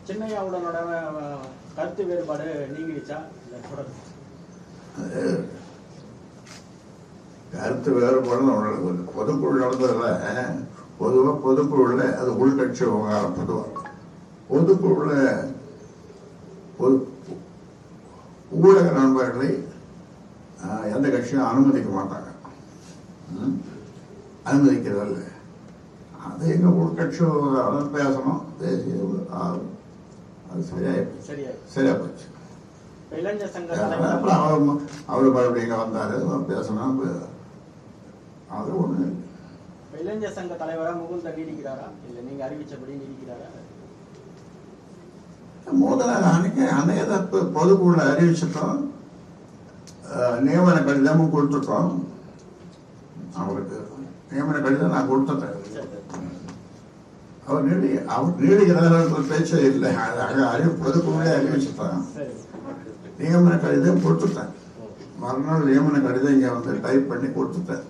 சின்னையாவுடனோட கருத்து வேறுபாடு நீங்கிடுச்சா இல்லை தொடர்ந்து? கருத்து வேறுபாடு பொதுக்குழு நடந்ததுல பொதுக்குழுல அது உள்கட்சி விவகாரம். பொதுக்குழுல ஊடக நண்பர்களை எந்த கட்சியும் அனுமதிக்க மாட்டாங்க, அனுமதிக்கிறதில்ல. அது எங்க உள்கட்சி பேசணும், தேசிய அது சரியா போச்சு. அவரு மறுபடியும் இங்க வந்தாரு, பேசணும். அது ஒண்ணு. இளைஞர் சங்க தலைவரா முகுந்த நீடிக்கிறாரா இல்ல நீங்க அறிவிச்சபடி நீடிக்கிறாரா? அன்னைக்கு பொதுக்குழு அறிவிச்சிட்டோம், நியமன கடிதமும் கொடுத்துட்டோம். அவருக்கு நியமன கடிதம் நான் கொடுத்துட்டேன். அவர் நீடிக்கிறார் பேச்சே இல்லை. பொதுக்குழுவே அறிவிச்சுட்டேன், நியமன கடிதம் கொடுத்துட்டேன். மறுநாள் நியமன கடிதம் இங்க வந்து டைப் பண்ணி கொடுத்துட்டேன்.